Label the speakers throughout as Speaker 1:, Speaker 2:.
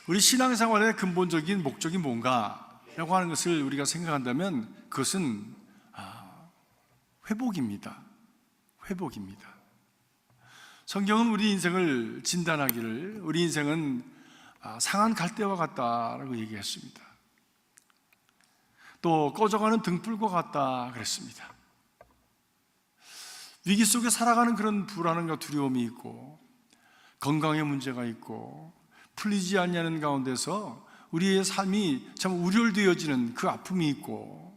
Speaker 1: 우리 신앙생활의 근본적인 목적이 뭔가라고 하는 것을 우리가 생각한다면 그것은 회복입니다. 회복입니다. 성경은 우리 인생을 진단하기를 우리 인생은 상한 갈대와 같다라고 얘기했습니다. 또 꺼져가는 등불과 같다 그랬습니다. 위기 속에 살아가는 그런 불안함과 두려움이 있고 건강에 문제가 있고 풀리지 않냐는 가운데서 우리의 삶이 참 우려되어지는 그 아픔이 있고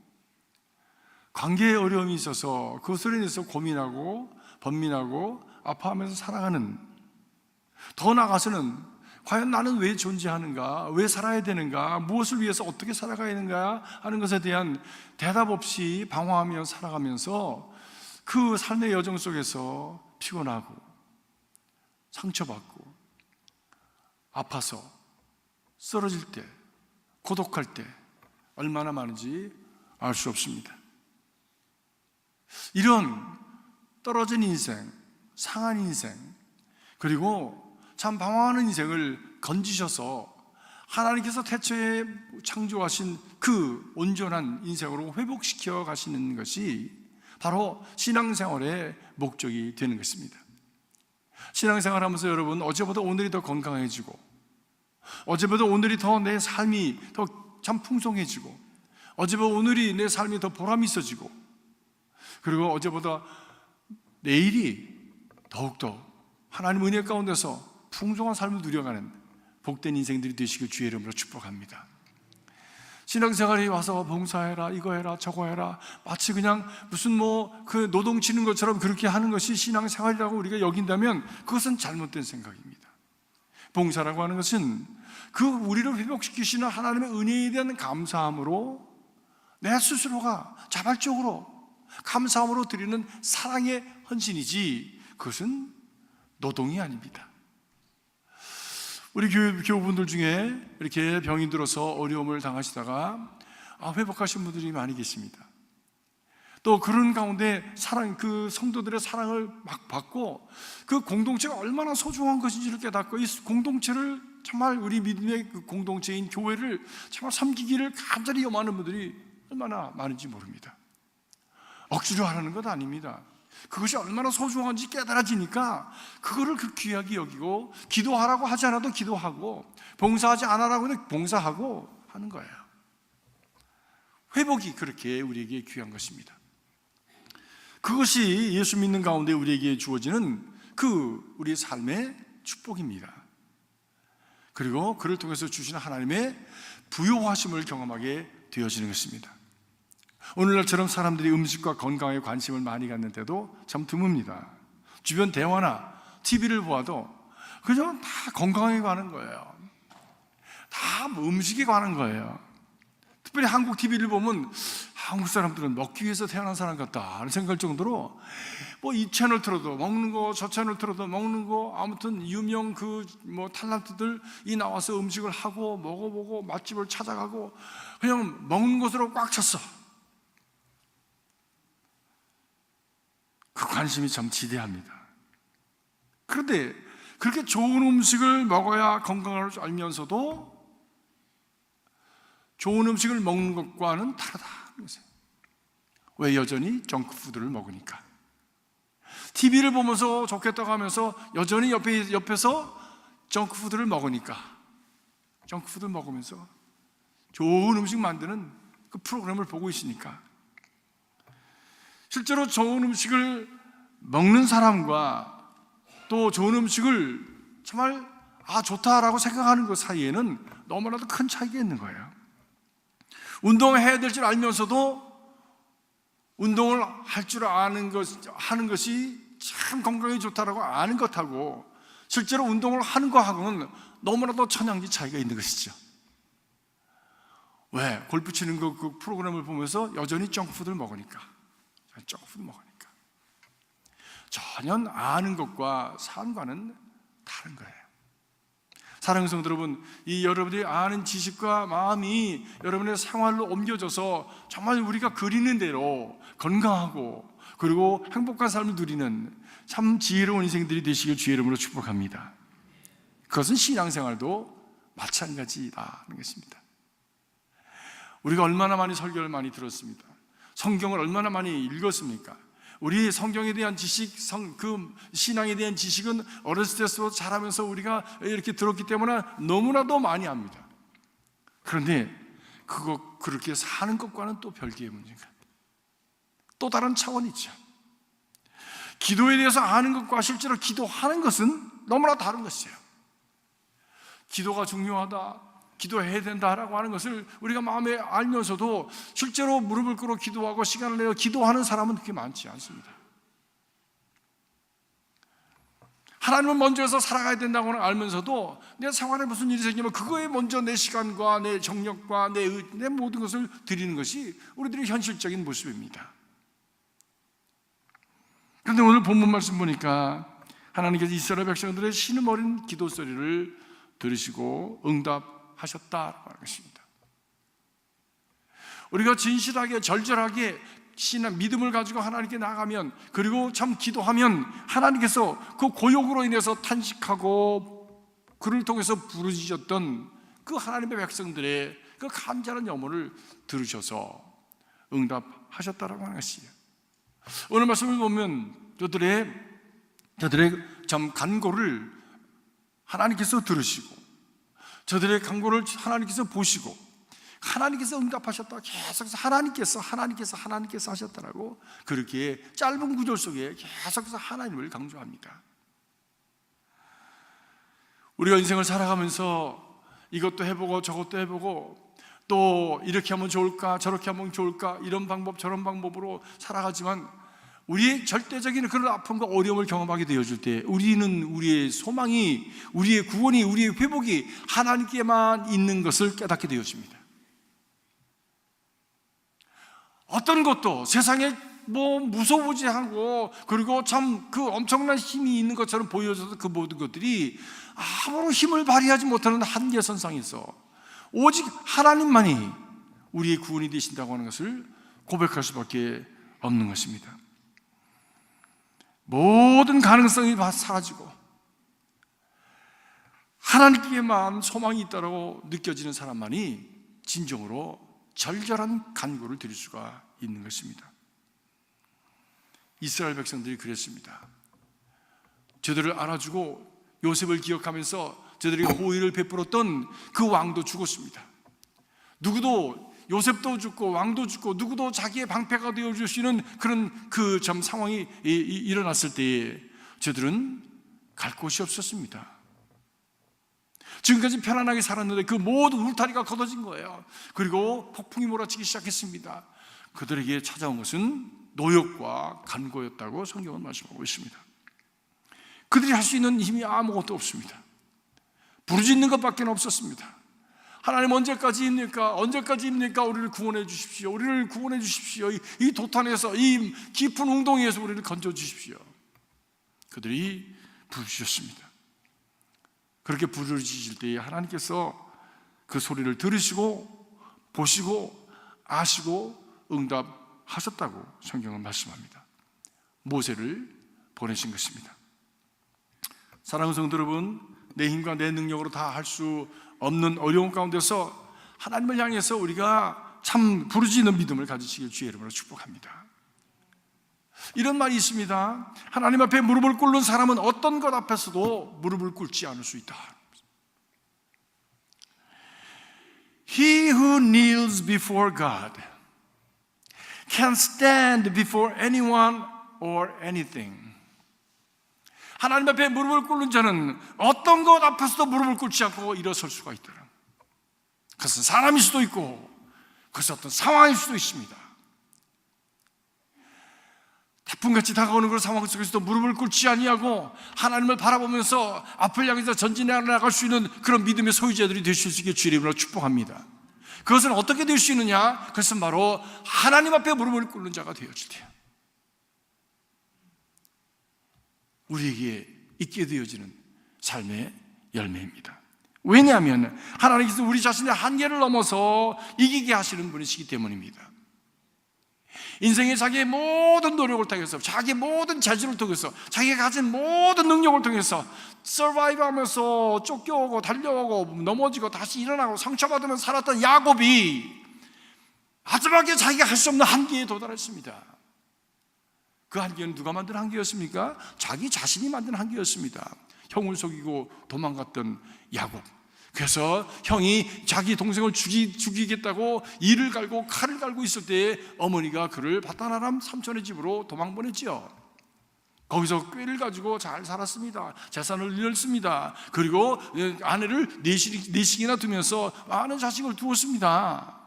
Speaker 1: 관계에 어려움이 있어서 그것으로 인해서 고민하고 번민하고 아파하면서 살아가는, 더 나아가서는 과연 나는 왜 존재하는가, 왜 살아야 되는가, 무엇을 위해서 어떻게 살아가야 하는가 하는 것에 대한 대답 없이 방황하며 살아가면서 그 삶의 여정 속에서 피곤하고 상처받고 아파서 쓰러질 때, 고독할 때 얼마나 많은지 알 수 없습니다. 이런 떨어진 인생, 상한 인생, 그리고 참 방황하는 인생을 건지셔서 하나님께서 태초에 창조하신 그 온전한 인생으로 회복시켜 가시는 것이 바로 신앙생활의 목적이 되는 것입니다. 신앙생활 하면서 여러분, 어제보다 오늘이 더 건강해지고 어제보다 오늘이 더 내 삶이 더 참 풍성해지고 어제보다 오늘이 내 삶이 더 보람이 있어지고 그리고 어제보다 내일이 더욱더 하나님 은혜 가운데서 풍성한 삶을 누려가는 복된 인생들이 되시길 주의 이름으로 축복합니다. 신앙생활에 와서 봉사해라, 이거 해라, 저거 해라, 마치 그냥 무슨 그 노동 치는 것처럼 그렇게 하는 것이 신앙생활이라고 우리가 여긴다면 그것은 잘못된 생각입니다. 봉사라고 하는 것은 그 우리를 회복시키시는 하나님의 은혜에 대한 감사함으로 내 스스로가 자발적으로 감사함으로 드리는 사랑의 헌신이지 그것은 노동이 아닙니다. 우리 교우분들 중에 이렇게 병이 들어서 어려움을 당하시다가 회복하신 분들이 많이 계십니다. 또 그런 가운데 그 성도들의 사랑을 막 받고 그 공동체가 얼마나 소중한 것인지를 깨닫고 이 공동체를 정말 우리 믿음의 그 공동체인 교회를 정말 섬기기를 간절히 염하는 분들이 얼마나 많은지 모릅니다. 억지로 하라는 것 아닙니다. 그것이 얼마나 소중한지 깨달아지니까 그거를 그 귀하게 여기고 기도하라고 하지 않아도 기도하고 봉사하지 않으라고 해도 봉사하고 하는 거예요. 회복이 그렇게 우리에게 귀한 것입니다. 그것이 예수 믿는 가운데 우리에게 주어지는 우리 삶의 축복입니다. 그리고 그를 통해서 주시는 하나님의 부요하심을 경험하게 되어지는 것입니다. 오늘날처럼 사람들이 음식과 건강에 관심을 많이 갖는데도 참 드뭅니다. 주변 대화나 TV를 보아도 그냥 다 건강에 관한 거예요. 다 음식에 관한 거예요. 특별히 한국 TV를 보면 한국 사람들은 먹기 위해서 태어난 사람 같다 하는 생각할 정도로 이 채널 틀어도 먹는 거, 저 채널 틀어도 먹는 거, 아무튼 유명 탤런트들이 나와서 음식을 하고 먹어보고 맛집을 찾아가고 그냥 먹는 것으로 꽉 찼어. 그 관심이 참 지대합니다. 그런데 그렇게 좋은 음식을 먹어야 건강을 알면서도 좋은 음식을 먹는 것과는 다르다. 왜 여전히 정크푸드를 먹으니까. TV를 보면서 좋겠다고 하면서 여전히 옆에서 정크푸드를 먹으니까. 정크푸드를 먹으면서 좋은 음식 만드는 그 프로그램을 보고 있으니까. 실제로 좋은 음식을 먹는 사람과 또 좋은 음식을 정말 좋다라고 생각하는 것 사이에는 너무나도 큰 차이가 있는 거예요. 운동을 해야 될 줄 알면서도 운동을 할 줄 하는 것이 참 건강에 좋다라고 아는 것하고 실제로 운동을 하는 것하고는 너무나도 천양지 차이가 있는 것이죠. 왜? 골프 치는 그 프로그램을 보면서 여전히 정크푸드를 먹으니까. 정크푸드 먹으니까. 전혀 아는 것과 삶과는 다른 거예요. 사랑하는 성도 여러분, 이 여러분들이 아는 지식과 마음이 여러분의 생활로 옮겨져서 정말 우리가 그리는 대로 건강하고 그리고 행복한 삶을 누리는 참 지혜로운 인생들이 되시길 주의 이름으로 축복합니다. 그것은 신앙생활도 마찬가지라는 것입니다. 우리가 얼마나 많이 설교를 많이 들었습니다. 성경을 얼마나 많이 읽었습니까? 우리 성경에 대한 지식, 그 신앙에 대한 지식은 어렸을 때부터 자라면서 우리가 이렇게 들었기 때문에 너무나도 많이 압니다. 그런데 그렇게 사는 것과는 또 별개의 문제가, 또 다른 차원이죠. 기도에 대해서 아는 것과 실제로 기도하는 것은 너무나 다른 것이에요. 기도가 중요하다, 기도해야 된다라고 하는 것을 우리가 마음에 알면서도 실제로 무릎을 꿇어 기도하고 시간을 내어 기도하는 사람은 그렇게 많지 않습니다. 하나님을 먼저 해서 살아가야 된다고 알면서도 내 생활에 무슨 일이 생기면 그거에 먼저 내 시간과 내 정력과 내 모든 것을 드리는 것이 우리들의 현실적인 모습입니다. 그런데 오늘 본문 말씀 보니까 하나님께서 이스라엘 백성들의 신음어린 기도 소리를 들으시고 응답하셨다라고 하는 것입니다. 우리가 진실하게 절절하게 신앙 믿음을 가지고 하나님께 나가면, 그리고 참 기도하면 하나님께서 그 고역으로 인해서 탄식하고 그를 통해서 부르짖었던 그 하나님의 백성들의 그 간절한 염원을 들으셔서 응답하셨다라고 하는 것이에요. 오늘 말씀을 보면 저들의 참 간구를 하나님께서 들으시고 저들의 간구를 하나님께서 보시고 하나님께서 응답하셨다, 계속해서 하나님께서 하셨다라고 그렇게 짧은 구절 속에 계속해서 하나님을 강조합니다. 우리가 인생을 살아가면서 이것도 해보고 저것도 해보고 또 이렇게 하면 좋을까 저렇게 하면 좋을까 이런 방법 저런 방법으로 살아가지만 우리의 절대적인 그런 아픔과 어려움을 경험하게 되어질 때 우리는 우리의 소망이, 우리의 구원이, 우리의 회복이 하나님께만 있는 것을 깨닫게 되어집니다. 어떤 것도 세상에 무소부지하고 그리고 참 그 엄청난 힘이 있는 것처럼 보여져서 그 모든 것들이 아무런 힘을 발휘하지 못하는 한계선상에서 오직 하나님만이 우리의 구원이 되신다고 하는 것을 고백할 수밖에 없는 것입니다. 모든 가능성이 다 사라지고 하나님께만 소망이 있다고 느껴지는 사람만이 진정으로 절절한 간구를 드릴 수가 있는 것입니다. 이스라엘 백성들이 그랬습니다. 저들을 알아주고 요셉을 기억하면서 저들에게 호의를 베풀었던 그 왕도 죽었습니다. 누구도, 요셉도 죽고 왕도 죽고 누구도 자기의 방패가 되어주시는 그런 그 참 상황이 일어났을 때에 저들은 갈 곳이 없었습니다. 지금까지 편안하게 살았는데 그 모든 울타리가 걷어진 거예요. 그리고 폭풍이 몰아치기 시작했습니다. 그들에게 찾아온 것은 노역과 간고였다고 성경은 말씀하고 있습니다. 그들이 할 수 있는 힘이 아무것도 없습니다. 부르짖는 것밖에 없었습니다. 하나님 언제까지입니까? 우리를 구원해 주십시오. 우리를 구원해 주십시오. 이 도탄에서, 이 깊은 웅덩이에서 우리를 건져 주십시오. 그들이 부르짖었습니다. 그렇게 부르짖을 때에 하나님께서 그 소리를 들으시고 보시고 아시고 응답하셨다고 성경은 말씀합니다. 모세를 보내신 것입니다. 사랑하는 성도 여러분, 내 힘과 내 능력으로 다 할 수 없는 어려움 가운데서 하나님을 향해서 우리가 참 부르짖는 믿음을 가지시길 주의 이름으로 축복합니다. 이런 말이 있습니다. 하나님 앞에 무릎을 꿇는 사람은 어떤 것 앞에서도 무릎을 꿇지 않을 수 있다. He who kneels before God can stand before anyone or anything. 하나님 앞에 무릎을 꿇는 자는 어떤 것 앞에서도 무릎을 꿇지 않고 일어설 수가 있더라. 그것은 사람일 수도 있고 그것은 어떤 상황일 수도 있습니다. 태풍같이 다가오는 그런 상황 속에서도 무릎을 꿇지 아니하고 하나님을 바라보면서 앞을 향해서 전진해 나갈 수 있는 그런 믿음의 소유자들이 되실 수 있게 주의 이름으로 축복합니다. 그것은 어떻게 될 수 있느냐? 그것은 바로 하나님 앞에 무릎을 꿇는 자가 되어질 때요, 우리에게 있게 되어지는 삶의 열매입니다. 왜냐하면 하나님께서 우리 자신의 한계를 넘어서 이기게 하시는 분이시기 때문입니다. 인생의 자기의 모든 노력을 통해서, 자기의 모든 재주를 통해서, 자기가 가진 모든 능력을 통해서 서바이브 하면서 쫓겨오고 달려오고 넘어지고 다시 일어나고 상처받으면서 살았던 야곱이 마지막에 자기가 할 수 없는 한계에 도달했습니다. 그 한계는 누가 만든 한계였습니까? 자기 자신이 만든 한계였습니다. 형을 속이고 도망갔던 야곱. 그래서 형이 자기 동생을 죽이겠다고 이를 갈고 칼을 갈고 있을 때에 어머니가 그를 바다나람 삼촌의 집으로 도망 보냈지요. 거기서 꾀를 가지고 잘 살았습니다. 재산을 잃었습니다. 그리고 아내를 네식이나 두면서 많은 자식을 두었습니다.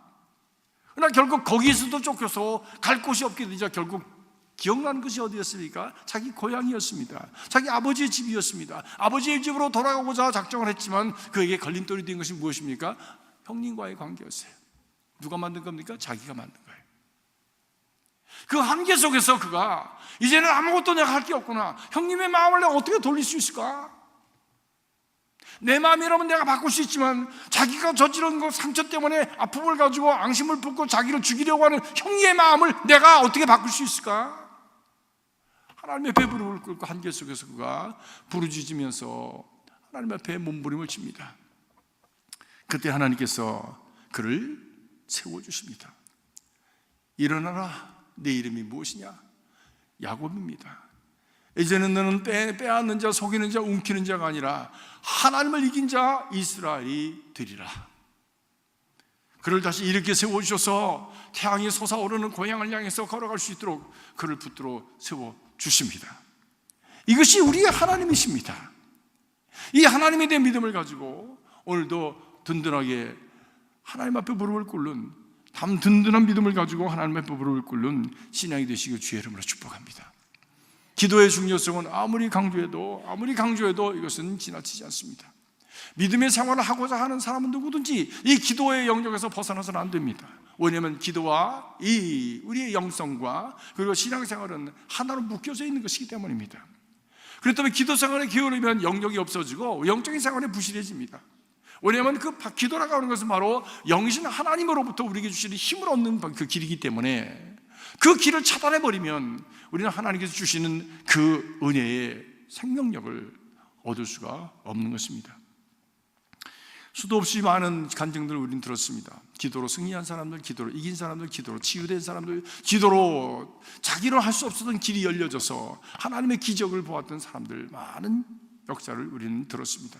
Speaker 1: 그러나 결국 거기에서도 쫓겨서 갈 곳이 없게 되자 결국 기억나는 것이 어디였습니까? 자기 고향이었습니다. 자기 아버지의 집이었습니다. 아버지의 집으로 돌아가고자 작정을 했지만 그에게 걸림돌이 된 것이 무엇입니까? 형님과의 관계였어요. 누가 만든 겁니까? 자기가 만든 거예요. 그 한계 속에서 그가 이제는 아무것도 내가 할 게 없구나, 형님의 마음을 내가 어떻게 돌릴 수 있을까? 내 마음이라면 내가 바꿀 수 있지만 자기가 저지른 그 상처 때문에 아픔을 가지고 앙심을 품고 자기를 죽이려고 하는 형님의 마음을 내가 어떻게 바꿀 수 있을까? 하나님의 배부름을 꿇고 한계 속에서 그가 부르짖으면서 하나님 앞에 몸부림을 칩니다. 그때 하나님께서 그를 세워주십니다. 일어나라, 내 이름이 무엇이냐? 야곱입니다. 이제는 너는 빼앗는 자, 속이는 자, 움키는 자가 아니라 하나님을 이긴 자 이스라엘이 되리라. 그를 다시 이렇게 세워주셔서 태양이 솟아오르는 고향을 향해서 걸어갈 수 있도록 그를 붙들어 세워주십니다. 이것이 우리의 하나님이십니다. 이 하나님에 대한 믿음을 가지고 오늘도 든든하게 하나님 앞에 무릎을 꿇는, 든든한 믿음을 가지고 하나님 앞에 무릎을 꿇는 신앙이 되시길 주의 이름으로 축복합니다. 기도의 중요성은 아무리 강조해도 이것은 지나치지 않습니다. 믿음의 생활을 하고자 하는 사람은 누구든지 이 기도의 영역에서 벗어나서는 안 됩니다. 왜냐하면 기도와 우리의 영성과 그리고 신앙생활은 하나로 묶여져 있는 것이기 때문입니다. 그렇다면 기도 생활에 게으르면 영역이 없어지고 영적인 생활에 부실해집니다. 왜냐하면 그 기도라고 하는 것은 바로 영이신 하나님으로부터 우리에게 주시는 힘을 얻는 그 길이기 때문에 그 길을 차단해버리면 우리는 하나님께서 주시는 그 은혜의 생명력을 얻을 수가 없는 것입니다. 수도 없이 많은 간증들을 우리는 들었습니다. 기도로 승리한 사람들, 기도로 이긴 사람들, 기도로 치유된 사람들, 기도로 자기로 할 수 없었던 길이 열려져서 하나님의 기적을 보았던 사람들, 많은 역사를 우리는 들었습니다.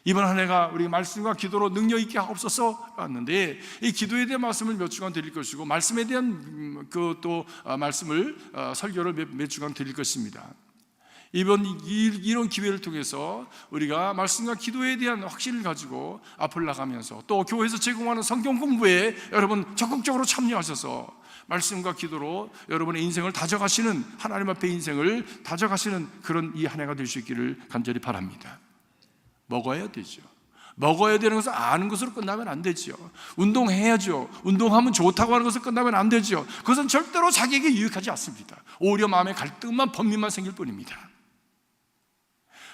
Speaker 1: 이번 한 해가 우리가 말씀과 기도로 능력 있게 하옵소서 왔는데, 이 기도에 대한 말씀을 몇 주간 드릴 것이고 말씀에 대한 말씀을 설교를 몇 주간 드릴 것입니다. 이런 기회를 통해서 우리가 말씀과 기도에 대한 확신을 가지고 앞을 나가면서 또 교회에서 제공하는 성경 공부에 여러분 적극적으로 참여하셔서 말씀과 기도로 여러분의 인생을 다져가시는, 하나님 앞에 인생을 다져가시는 그런 이 한 해가 될 수 있기를 간절히 바랍니다. 먹어야 되죠. 먹어야 되는 것을 아는 것으로 끝나면 안 되죠. 운동해야죠. 운동하면 좋다고 하는 것을 끝나면 안 되죠. 그것은 절대로 자기에게 유익하지 않습니다. 오히려 마음의 갈등만, 번민만 생길 뿐입니다.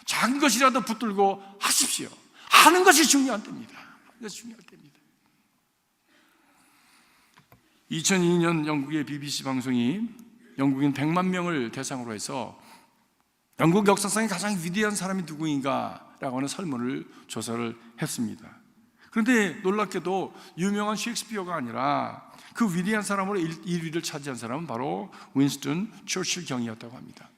Speaker 1: 작은 것이라도 붙들고 하십시오. 하는 것이 중요한 때입니다. 하는 것이 중요한 때입니다. 2002년 영국의 BBC 방송이 영국인 100만 명을 대상으로 해서 영국 역사상의 가장 위대한 사람이 누구인가 라고 하는 설문을 조사를 했습니다. 그런데 놀랍게도 유명한 셰익스피어가 아니라 그 위대한 사람으로 1위를 차지한 사람은 바로 윈스턴 처칠 경이었다고 합니다.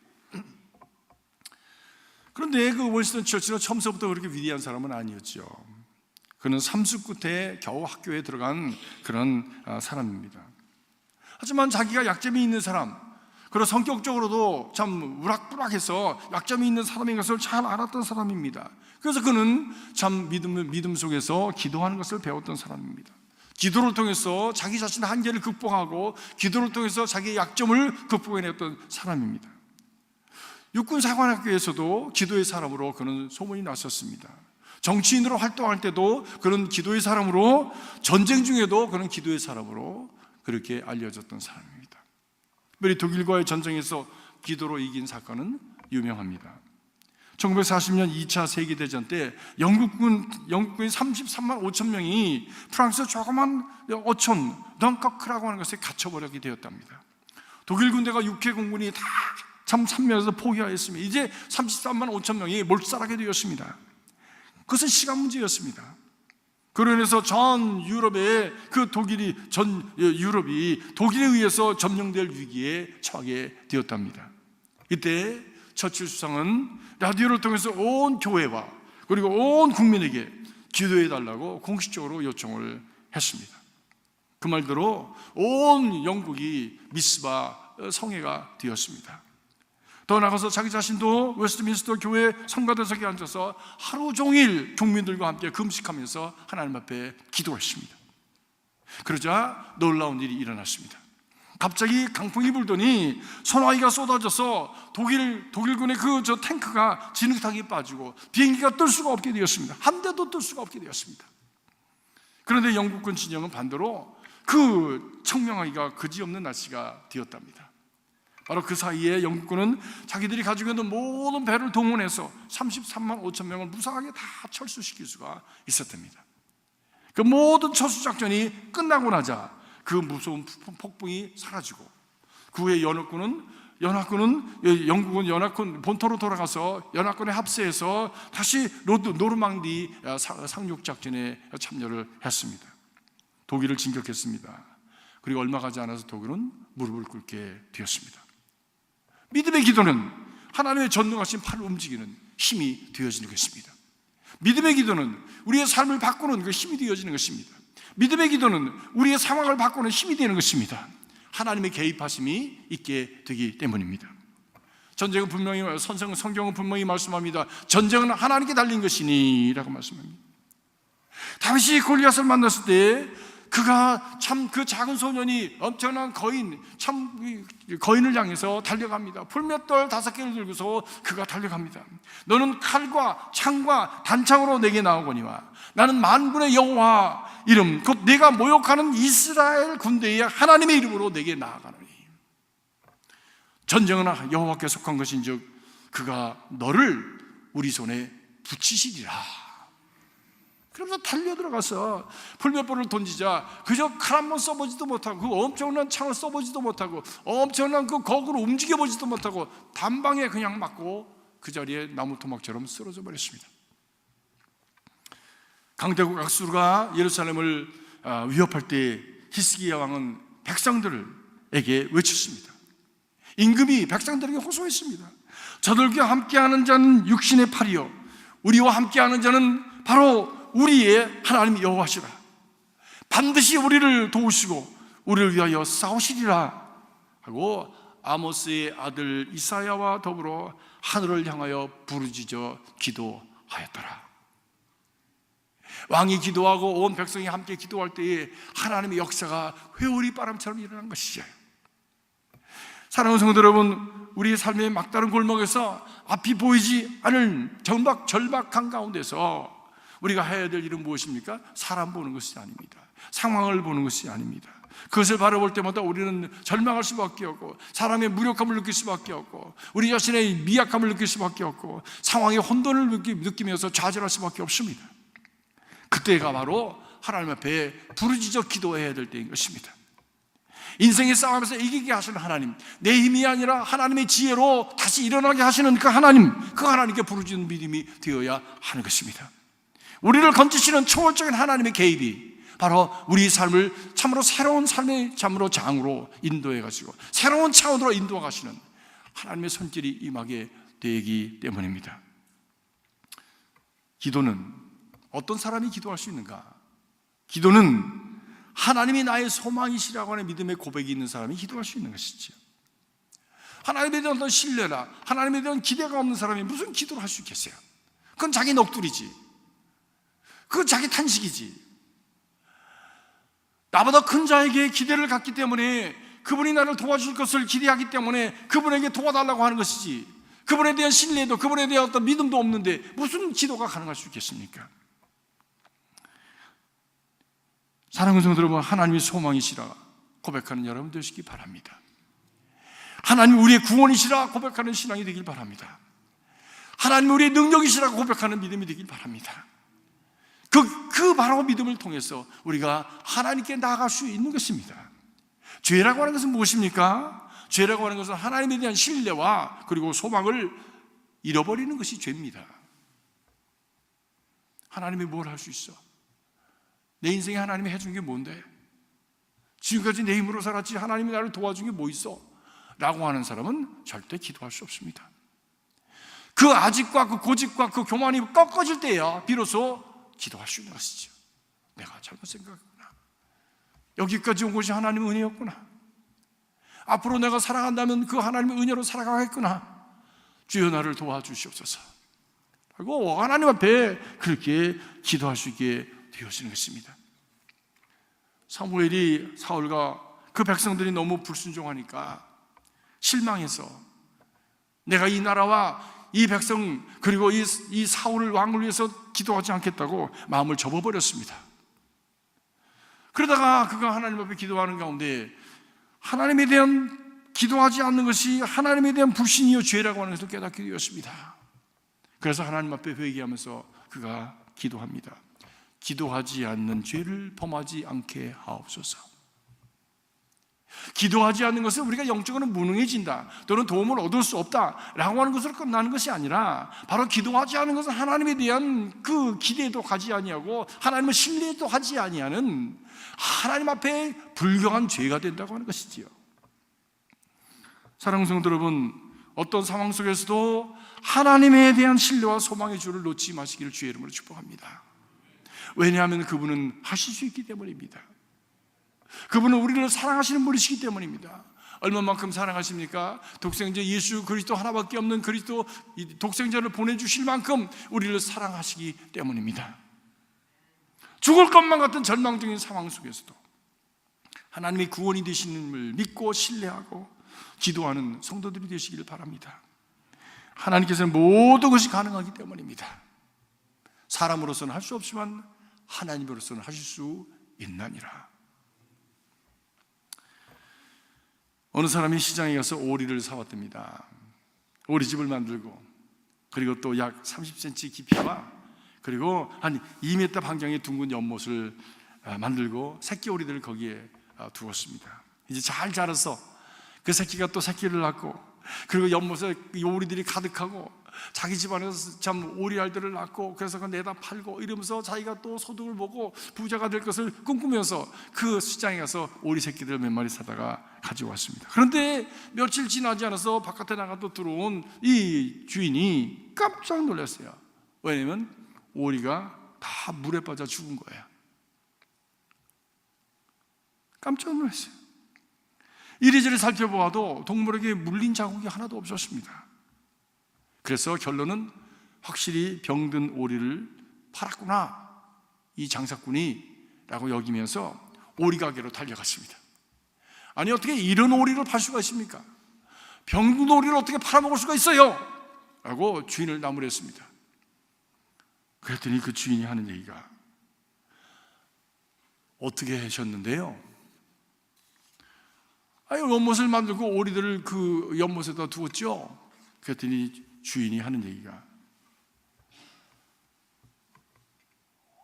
Speaker 1: 그런데 그 윈스턴 처칠은 처음부터 그렇게 위대한 사람은 아니었죠. 그는 삼수 끝에 겨우 학교에 들어간 그런 사람입니다. 하지만 자기가 약점이 있는 사람, 그리고 성격적으로도 참 우락부락해서 약점이 있는 사람인 것을 잘 알았던 사람입니다. 그래서 그는 참 믿음 속에서 기도하는 것을 배웠던 사람입니다. 기도를 통해서 자기 자신의 한계를 극복하고 기도를 통해서 자기의 약점을 극복해냈던 사람입니다. 육군사관학교에서도 기도의 사람으로 그는 소문이 났었습니다. 정치인으로 활동할 때도 그는 기도의 사람으로, 전쟁 중에도 그는 기도의 사람으로 그렇게 알려졌던 사람입니다. 특별히 독일과의 전쟁에서 기도로 이긴 사건은 유명합니다. 1940년 2차 세계대전 때 영국군이 33만 5천 명이 프랑스 조그만 어촌 덩커크라고 하는 것에 갇혀버리게 되었답니다. 독일 군대가 육해 공군이 다 참 참면해서 포기하였으며 이제 33만 5천 명이 몰살하게 되었습니다. 그것은 시간 문제였습니다. 그로 인해서 전 유럽의 전 유럽이 독일에 의해서 점령될 위기에 처하게 되었답니다. 이때 처칠 수상은 라디오를 통해서 온 교회와 그리고 온 국민에게 기도해 달라고 공식적으로 요청을 했습니다. 그 말대로 온 영국이 미스바 성회가 되었습니다. 더 나아가서 자기 자신도 웨스트민스터 교회 성가대석에 앉아서 하루 종일 국민들과 함께 금식하면서 하나님 앞에 기도했습니다. 그러자 놀라운 일이 일어났습니다. 갑자기 강풍이 불더니 소나기가 쏟아져서 독일군의 저 탱크가 진흙탕에 빠지고 비행기가 뜰 수가 없게 되었습니다. 한 대도 뜰 수가 없게 되었습니다. 그런데 영국군 진영은 반대로 그 청명하기가 그지없는 날씨가 되었답니다. 바로 그 사이에 영국군은 자기들이 가지고 있는 모든 배를 동원해서 33만 5천 명을 무사하게 다 철수시킬 수가 있었답니다. 그 모든 철수작전이 끝나고 나자 그 무서운 폭풍이 사라지고 그 후에 영국은 연합군 본토로 돌아가서 연합군에 합세해서 다시 노르망디 상륙작전에 참여를 했습니다. 독일을 진격했습니다. 그리고 얼마 가지 않아서 독일은 무릎을 꿇게 되었습니다. 믿음의 기도는 하나님의 전능하신 팔을 움직이는 힘이 되어지는 것입니다. 믿음의 기도는 우리의 삶을 바꾸는 그 힘이 되어지는 것입니다. 믿음의 기도는 우리의 상황을 바꾸는 힘이 되는 것입니다. 하나님의 개입하심이 있게 되기 때문입니다. 전쟁은 분명히 성경은 분명히 말씀합니다. 전쟁은 하나님께 달린 것이니 라고 말씀합니다. 다윗이 골리앗을 만났을 때 그가 참 그 작은 소년이 엄청난 거인을 향해서 달려갑니다. 풀맷돌 5개를 들고서 그가 달려갑니다. 너는 칼과 창과 단창으로 내게 나오거니와 나는 만군의 여호와 이름 곧 내가 모욕하는 이스라엘 군대의 하나님의 이름으로 내게 나아가노니 전쟁은 여호와께 속한 것인즉 그가 너를 우리 손에 붙이시리라. 그러면서 달려들어가서 풀met볼을 던지자 그저 칼 한 번 써보지도 못하고 그 엄청난 창을 써보지도 못하고 엄청난 그 거구로 움직여보지도 못하고 단방에 그냥 맞고 그 자리에 나무 토막처럼 쓰러져 버렸습니다. 강대국 악수르가 예루살렘을 위협할 때 히스기야 왕은 백성들에게 외쳤습니다. 임금이 백성들에게 호소했습니다. 저들과 함께하는 자는 육신의 팔이요 우리와 함께하는 자는 바로 우리의 하나님 여호와시라. 반드시 우리를 도우시고 우리를 위하여 싸우시리라 하고 아모스의 아들 이사야와 더불어 하늘을 향하여 부르짖어 기도하였더라. 왕이 기도하고 온 백성이 함께 기도할 때에 하나님의 역사가 회오리 바람처럼 일어난 것이죠. 사랑하는 성도 여러분, 우리의 삶의 막다른 골목에서 앞이 보이지 않을 절박한 가운데서 우리가 해야 될 일은 무엇입니까? 사람 보는 것이 아닙니다. 상황을 보는 것이 아닙니다. 그것을 바라볼 때마다 우리는 절망할 수밖에 없고 사람의 무력함을 느낄 수밖에 없고 우리 자신의 미약함을 느낄 수밖에 없고 상황의 혼돈을 느끼면서 좌절할 수밖에 없습니다. 그때가 바로 하나님 앞에 부르짖어 기도해야 될 때인 것입니다. 인생의 싸움에서 이기게 하시는 하나님, 내 힘이 아니라 하나님의 지혜로 다시 일어나게 하시는 그 하나님께 부르짖는 믿음이 되어야 하는 것입니다. 우리를 건지시는 초월적인 하나님의 개입이 바로 우리 삶을 참으로 새로운 삶의 장으로 인도해 가시고 새로운 차원으로 인도해 가시는 하나님의 손길이 임하게 되기 때문입니다. 기도는 어떤 사람이 기도할 수 있는가? 기도는 하나님이 나의 소망이시라고 하는 믿음의 고백이 있는 사람이 기도할 수 있는 것이죠. 하나님에 대한 어떤 신뢰나 하나님에 대한 기대가 없는 사람이 무슨 기도를 할 수 있겠어요? 그건 자기 넋두리지. 그건 자기 탄식이지. 나보다 큰 자에게 기대를 갖기 때문에 그분이 나를 도와줄 것을 기대하기 때문에 그분에게 도와달라고 하는 것이지, 그분에 대한 신뢰도 그분에 대한 어떤 믿음도 없는데 무슨 기도가 가능할 수 있겠습니까? 사랑하는 성도 여러분, 하나님이 소망이시라 고백하는 여러분 되시기 바랍니다. 하나님 우리의 구원이시라 고백하는 신앙이 되길 바랍니다. 하나님 우리의 능력이시라 고백하는 믿음이 되길 바랍니다. 그 바로 믿음을 통해서 우리가 하나님께 나아갈 수 있는 것입니다. 죄라고 하는 것은 무엇입니까? 죄라고 하는 것은 하나님에 대한 신뢰와 그리고 소망을 잃어버리는 것이 죄입니다. 하나님이 뭘 할 수 있어? 내 인생에 하나님이 해준 게 뭔데? 지금까지 내 힘으로 살았지 하나님이 나를 도와준 게 뭐 있어? 라고 하는 사람은 절대 기도할 수 없습니다. 그 아직과 그 고집과 그 교만이 꺾어질 때야 비로소 기도할 수 있는 것이죠. 내가 잘못 생각했구나. 여기까지 온 것이 하나님의 은혜였구나. 앞으로 내가 살아간다면 그 하나님의 은혜로 살아가겠구나. 주여 나를 도와주시옵소서 하고 하나님 앞에 그렇게 기도할 수 있게 되어지는 것입니다. 사무엘이 사울과 그 백성들이 너무 불순종하니까 실망해서 내가 이 나라와 이 백성 그리고 이 사울 왕을 위해서 기도하지 않겠다고 마음을 접어버렸습니다. 그러다가 그가 하나님 앞에 기도하는 가운데 하나님에 대한 기도하지 않는 것이 하나님에 대한 불신이요 죄라고 하는 것을 깨닫게 되었습니다. 그래서 하나님 앞에 회개하면서 그가 기도합니다. 기도하지 않는 죄를 범하지 않게 하옵소서. 기도하지 않는 것은 우리가 영적으로 무능해진다 또는 도움을 얻을 수 없다라고 하는 것으로 끝나는 것이 아니라 바로 기도하지 않는 것은 하나님에 대한 그 기대도 가지 아니하고 하나님을 신뢰도 하지 아니하는 하나님 앞에 불경한 죄가 된다고 하는 것이지요. 사랑하는 성도 여러분, 어떤 상황 속에서도 하나님에 대한 신뢰와 소망의 줄을 놓지 마시기를 주의 이름으로 축복합니다. 왜냐하면 그분은 하실 수 있기 때문입니다. 그분은 우리를 사랑하시는 분이시기 때문입니다. 얼마만큼 사랑하십니까? 독생자 예수 그리스도 하나밖에 없는 그리스도 독생자를 보내주실 만큼 우리를 사랑하시기 때문입니다. 죽을 것만 같은 절망적인 상황 속에서도 하나님의 구원이 되시는 걸 믿고 신뢰하고 기도하는 성도들이 되시기를 바랍니다. 하나님께서는 모든 것이 가능하기 때문입니다. 사람으로서는 할 수 없지만 하나님으로서는 하실 수 있나니라. 어느 사람이 시장에 가서 오리를 사왔답니다. 오리집을 만들고 그리고 또 약 30cm 깊이와 그리고 한 2m 반경의 둥근 연못을 만들고 새끼 오리들을 거기에 두었습니다. 이제 잘 자라서 그 새끼가 또 새끼를 낳고 그리고 연못에 이 오리들이 가득하고 자기 집안에서 참 오리알들을 낳고 그래서 그 내다 팔고 이러면서 자기가 또 소득을 보고 부자가 될 것을 꿈꾸면서 그 시장에 가서 오리 새끼들 몇 마리 사다가 가지고 왔습니다. 그런데 며칠 지나지 않아서 바깥에 나가 또 들어온 이 주인이 깜짝 놀랐어요. 왜냐면 오리가 다 물에 빠져 죽은 거예요. 깜짝 놀랐어요. 이리저리 살펴보아도 동물에게 물린 자국이 하나도 없었습니다. 그래서 결론은 확실히 병든 오리를 팔았구나, 이 장사꾼이 라고 여기면서 오리 가게로 달려갔습니다. 아니 어떻게 이런 오리를 팔 수가 있습니까? 병든 오리를 어떻게 팔아먹을 수가 있어요? 라고 주인을 나무랬습니다. 그랬더니 그 주인이 하는 얘기가 어떻게 하셨는데요? 연못을 만들고 오리들을 그 연못에다 두었죠. 그랬더니 주인이 하는 얘기가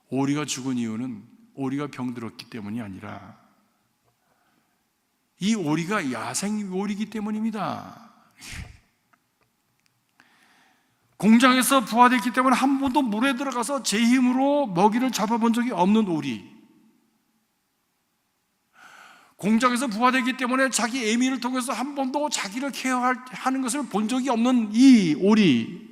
Speaker 1: 오리가 죽은 이유는 오리가 병들었기 때문이 아니라 이 오리가 야생 오리이기 때문입니다. 공장에서 부화됐기 때문에 한 번도 물에 들어가서 제 힘으로 먹이를 잡아본 적이 없는 오리, 공장에서 부화되기 때문에 자기 애미를 통해서 한 번도 자기를 케어하는 것을 본 적이 없는 이 오리,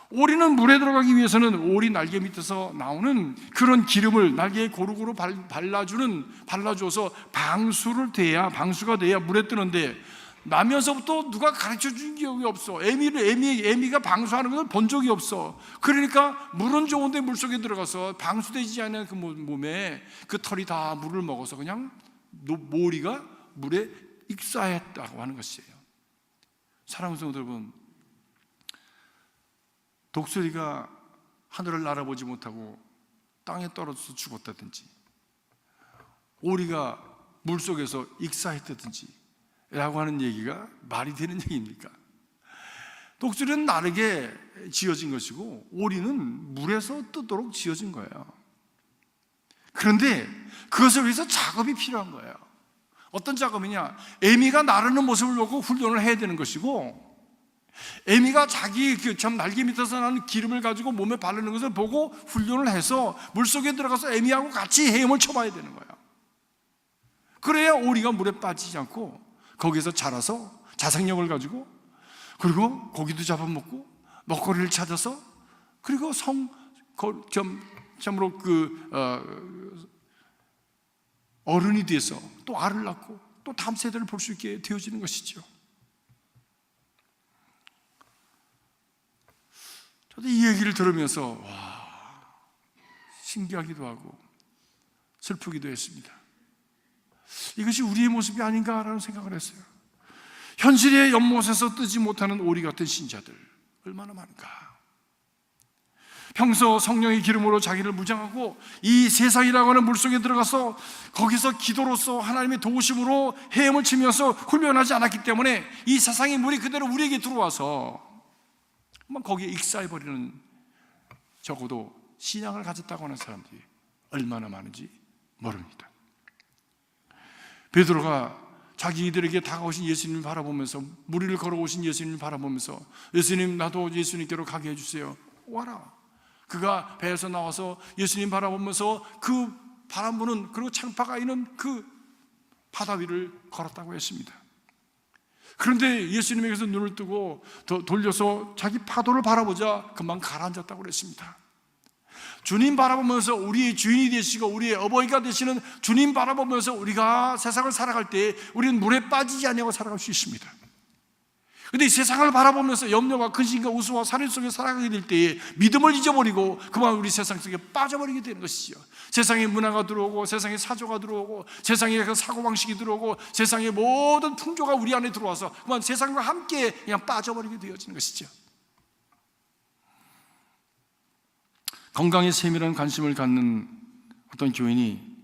Speaker 1: 오리는 물에 들어가기 위해서는 오리 날개 밑에서 나오는 그런 기름을 날개에 고루고루 발라줘서 방수가 돼야 물에 뜨는데 나면서부터 누가 가르쳐 준 기억이 없어. 애미가 방수하는 것을 본 적이 없어. 그러니까 물은 좋은데 물속에 들어가서 방수되지 않은 그 몸에 그 털이 다 물을 먹어서 그냥 모리가 물에 익사했다고 하는 것이에요. 사랑하는 성도 여러분, 독수리가 하늘을 날아보지 못하고 땅에 떨어져서 죽었다든지 오리가 물속에서 익사했다든지 라고 하는 얘기가 말이 되는 얘기입니까? 독수리는 나르게 지어진 것이고 오리는 물에서 뜨도록 지어진 거예요. 그런데 그것을 위해서 작업이 필요한 거예요. 어떤 작업이냐? 애미가 나르는 모습을 보고 훈련을 해야 되는 것이고, 애미가 자기 참 날개 밑에서 나는 기름을 가지고 몸에 바르는 것을 보고 훈련을 해서 물속에 들어가서 애미하고 같이 헤엄을 쳐봐야 되는 거야. 그래야 오리가 물에 빠지지 않고 거기서 자라서 자생력을 가지고, 그리고 고기도 잡아먹고 먹거리를 찾아서, 그리고 참으로 어른이 돼서 또 알을 낳고 또 다음 세대를 볼 수 있게 되어지는 것이죠. 저도 이 얘기를 들으면서 신기하기도 하고 슬프기도 했습니다. 이것이 우리의 모습이 아닌가라는 생각을 했어요. 현실의 연못에서 뜨지 못하는 오리 같은 신자들 얼마나 많은가. 평소 성령의 기름으로 자기를 무장하고 이 세상이라고 하는 물속에 들어가서 거기서 기도로서 하나님의 도우심으로 헤엄을 치면서 훈련하지 않았기 때문에 이 세상의 물이 그대로 우리에게 들어와서 거기에 익사해버리는, 적어도 신앙을 가졌다고 하는 사람들이 얼마나 많은지 모릅니다. 베드로가 자기들에게 다가오신 예수님을 바라보면서, 무리를 걸어오신 예수님을 바라보면서, 예수님, 나도 예수님께로 가게 해주세요. 와라. 그가 배에서 나와서 예수님 바라보면서 그 바람 부는, 그리고 창파가 있는 그 바다 위를 걸었다고 했습니다. 그런데 예수님에게서 눈을 뜨고 돌려서 자기 파도를 바라보자 금방 가라앉았다고 그랬습니다. 주님 바라보면서, 우리의 주인이 되시고 우리의 어버이가 되시는 주님 바라보면서 우리가 세상을 살아갈 때 우리는 물에 빠지지 않냐고 살아갈 수 있습니다. 그런데 이 세상을 바라보면서 염려와 근심과 우스와 살인 속에 살아가게 될 때에 믿음을 잊어버리고 그만 우리 세상 속에 빠져버리게 되는 것이죠. 세상의 문화가 들어오고, 세상의 사조가 들어오고, 세상의 그 사고방식이 들어오고, 세상의 모든 풍조가 우리 안에 들어와서 그만 세상과 함께 그냥 빠져버리게 되어지는 것이죠. 건강에 세밀한 관심을 갖는 어떤 교인이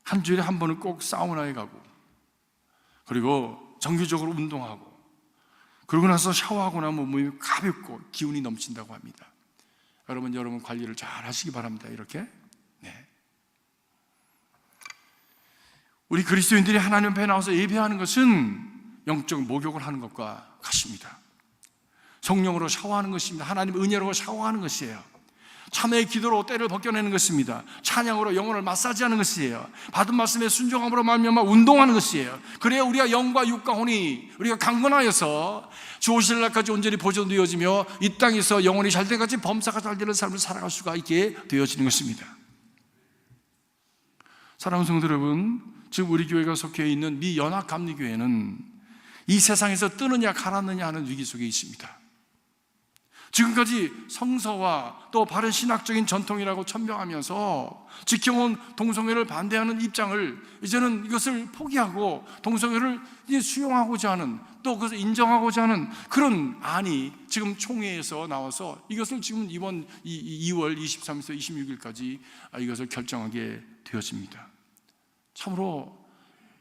Speaker 1: 한 주일에 한 번은 꼭 사우나에 가고, 그리고 정기적으로 운동하고, 그러고 나서 샤워하고 나면 몸이 가볍고 기운이 넘친다고 합니다. 여러분 관리를 잘 하시기 바랍니다. 이렇게. 우리 그리스도인들이 하나님 앞에 나와서 예배하는 것은 영적 목욕을 하는 것과 같습니다. 성령으로 샤워하는 것입니다. 하나님의 은혜로 샤워하는 것이에요. 참회의 기도로 때를 벗겨내는 것입니다. 찬양으로 영혼을 마사지하는 것이에요. 받은 말씀에 순종함으로 말미암아 운동하는 것이에요. 그래야 우리가 영과 육과 혼이 우리가 강건하여서 주 오실 날까지 온전히 보존되어지며 이 땅에서 영혼이 잘 때까지 범사가 잘 되는 삶을 살아갈 수가 있게 되어지는 것입니다. 사랑하는 성도 여러분, 지금 우리 교회가 속해 있는 미 연합감리교회는 이 세상에서 뜨느냐 가라느냐 하는 위기 속에 있습니다. 지금까지 성서와 또 바른 신학적인 전통이라고 천명하면서 지켜온 동성애를 반대하는 입장을 이제는 이것을 포기하고 동성애를 이제 수용하고자 하는, 또 그것을 인정하고자 하는 그런 안이 지금 총회에서 나와서 이것을 지금 이번 2월 23일에서 26일까지 이것을 결정하게 되었습니다. 참으로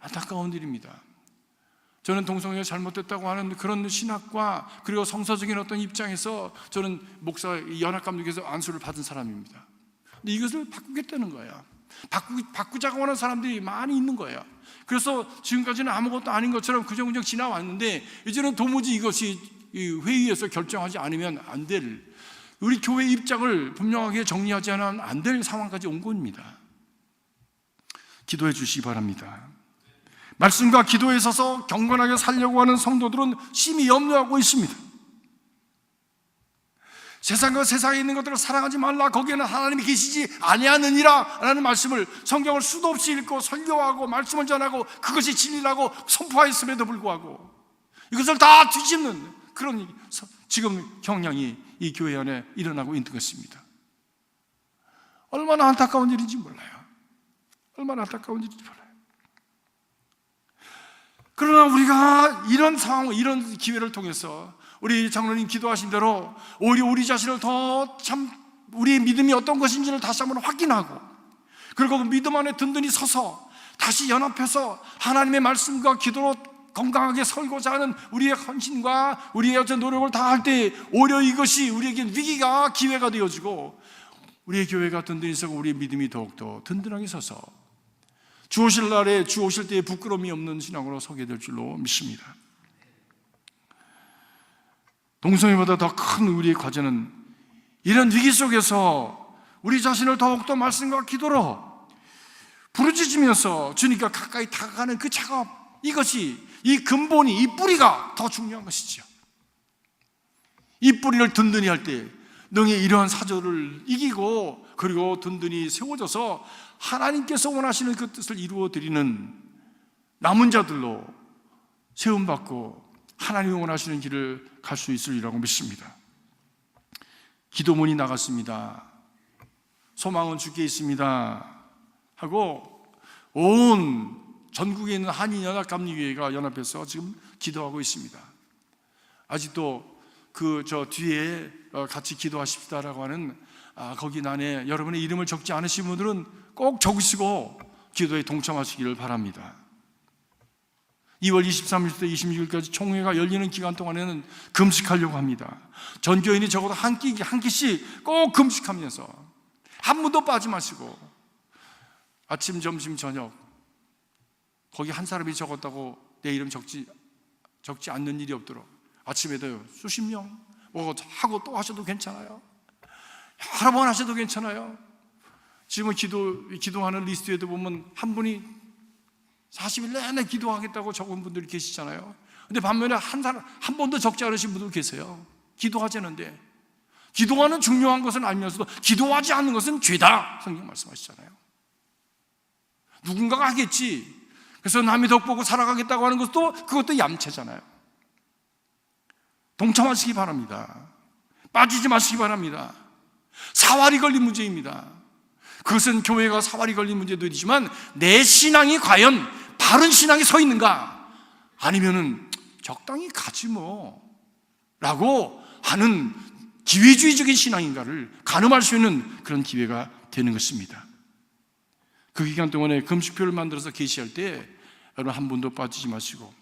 Speaker 1: 안타까운 일입니다. 저는 동성애가 잘못됐다고 하는 그런 신학과 그리고 성서적인 어떤 입장에서 저는 목사 연합감독에서 안수를 받은 사람입니다. 근데 이것을 바꾸겠다는 거예요. 바꾸자고 하는 사람들이 많이 있는 거예요. 그래서 지금까지는 아무것도 아닌 것처럼 그정그정 지나왔는데 이제는 도무지 이것이 회의에서 결정하지 않으면 안 될, 우리 교회 입장을 분명하게 정리하지 않으면 안 될 상황까지 온 겁니다. 기도해 주시기 바랍니다. 말씀과 기도에 서서 경건하게 살려고 하는 성도들은 심히 염려하고 있습니다. 세상과 세상에 있는 것들을 사랑하지 말라, 거기에는 하나님이 계시지 아니하느니라 라는 말씀을 성경을 수도 없이 읽고 설교하고 말씀을 전하고 그것이 진리라고 선포하였음에도 불구하고 이것을 다 뒤집는 그런 지금 경향이 이 교회 안에 일어나고 있는 것입니다. 얼마나 안타까운 일인지 몰라요. 얼마나 안타까운 일인지 몰라요. 그러나 우리가 이런 상황, 이런 기회를 통해서 우리 장로님 기도하신 대로 오히려 우리 자신을 더 참 우리의 믿음이 어떤 것인지를 다시 한번 확인하고, 그리고 그 믿음 안에 든든히 서서 다시 연합해서 하나님의 말씀과 기도로 건강하게 살고자 하는 우리의 헌신과 우리의 어떤 노력을 다할 때 오히려 이것이 우리에게 위기가 기회가 되어지고 우리의 교회가 든든히 서고 우리의 믿음이 더욱더 든든하게 서서 주 오실 날에 주 오실 때에 부끄러움이 없는 신앙으로 서게 될 줄로 믿습니다. 동성애보다 더 큰 우리의 과제는 이런 위기 속에서 우리 자신을 더욱더 말씀과 기도로 부르짖으면서 주님과 가까이 다가가는 그 작업, 이것이, 이 근본이, 이 뿌리가 더 중요한 것이죠. 이 뿌리를 든든히 할 때 능히 이러한 사조를 이기고, 그리고 든든히 세워져서 하나님께서 원하시는 그 뜻을 이루어 드리는 남은 자들로 세움받고 하나님이 원하시는 길을 갈 수 있으리라고 믿습니다. 기도문이 나갔습니다. 소망은 주께 있습니다 하고 온 전국에 있는 한인연합감리교회가 연합해서 지금 기도하고 있습니다. 아직도 저 뒤에 같이 기도하십시다라고 하는 거기 난에 여러분의 이름을 적지 않으신 분들은 꼭 적으시고 기도에 동참하시기를 바랍니다. 2월 23일부터 26일까지 총회가 열리는 기간 동안에는 금식하려고 합니다. 전 교인이 적어도 한 끼씩 꼭 금식하면서 한 분도 빠지 마시고, 아침, 점심, 저녁 거기 한 사람이 적었다고 내 이름 적지 않는 일이 없도록 아침에도 수십 명 뭐 하고 또 하셔도 괜찮아요. 여러 번 하셔도 괜찮아요. 지금 기도하는 리스트에도 보면 한 분이 40일 내내 기도하겠다고 적은 분들이 계시잖아요. 근데 반면에 한 번도 적지 않으신 분도 계세요. 기도하자는데, 기도하는 중요한 것은 알면서도 기도하지 않는 것은 죄다, 성경 말씀하시잖아요. 누군가가 하겠지, 그래서 남이 덕보고 살아가겠다고 하는 그것도 얌체잖아요. 동참하시기 바랍니다. 빠지지 마시기 바랍니다. 사활이 걸린 문제입니다. 그것은 교회가 사활이 걸린 문제도 있지만 내 신앙이 과연 바른 신앙이 서 있는가, 아니면은 적당히 가지 뭐 라고 하는 기회주의적인 신앙인가를 가늠할 수 있는 그런 기회가 되는 것입니다. 그 기간 동안에 금식표를 만들어서 게시할 때 여러분 한 분도 빠지지 마시고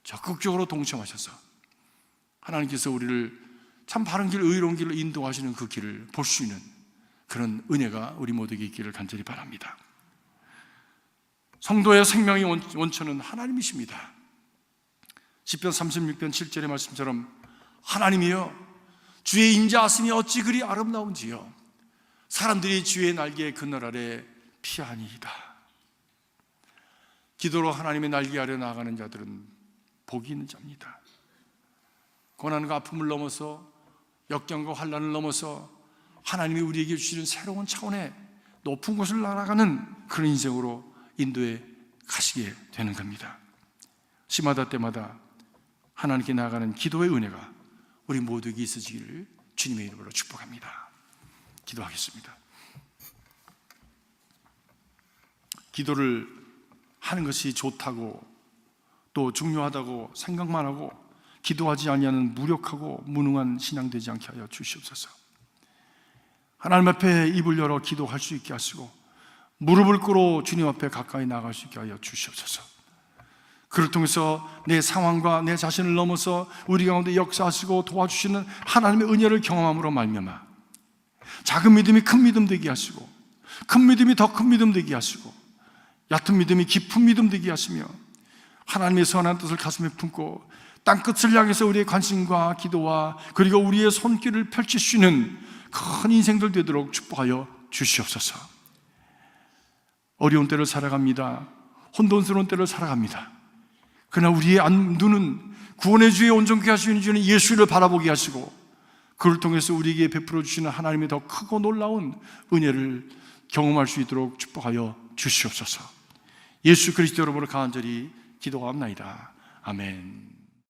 Speaker 1: 적극적으로 동참하셔서 하나님께서 우리를 참 바른 길, 의로운 길로 인도하시는 그 길을 볼 수 있는 그런 은혜가 우리 모두에게 있기를 간절히 바랍니다. 성도의 생명의 원천은 하나님이십니다. 시편 36편 7절의 말씀처럼 하나님이여 주의 인자하심이 어찌 그리 아름다운지요 사람들이 주의 날개의 그늘 아래 피하니이다. 기도로 하나님의 날개 아래 나아가는 자들은 복이 있는 자입니다. 고난과 아픔을 넘어서 역경과 환난을 넘어서 하나님이 우리에게 주시는 새로운 차원의 높은 곳을 날아가는 그런 인생으로 인도해 가시게 되는 겁니다. 시마다 때마다 하나님께 나아가는 기도의 은혜가 우리 모두에게 있으시기를 주님의 이름으로 축복합니다. 기도하겠습니다. 기도를 하는 것이 좋다고 또 중요하다고 생각만 하고 기도하지 아니하는 무력하고 무능한 신앙 되지 않게 하여 주시옵소서. 하나님 앞에 입을 열어 기도할 수 있게 하시고 무릎을 꿇어 주님 앞에 가까이 나갈 수 있게 하여 주시옵소서. 그를 통해서 내 상황과 내 자신을 넘어서 우리 가운데 역사하시고 도와주시는 하나님의 은혜를 경험함으로 말미암아 작은 믿음이 큰 믿음 되게 하시고 큰 믿음이 더 큰 믿음 되게 하시고 얕은 믿음이 깊은 믿음 되게 하시며 하나님의 선한 뜻을 가슴에 품고 땅끝을 향해서 우리의 관심과 기도와 그리고 우리의 손길을 펼칠 수 있는 큰 인생들 되도록 축복하여 주시옵소서. 어려운 때를 살아갑니다. 혼돈스러운 때를 살아갑니다. 그러나 우리의 눈은 구원의 주에 온전케 하시는 주는 예수를 바라보게 하시고 그를 통해서 우리에게 베풀어 주시는 하나님의 더 크고 놀라운 은혜를 경험할 수 있도록 축복하여 주시옵소서. 예수 그리스도 이름으로 간절히 기도하옵나이다. 아멘.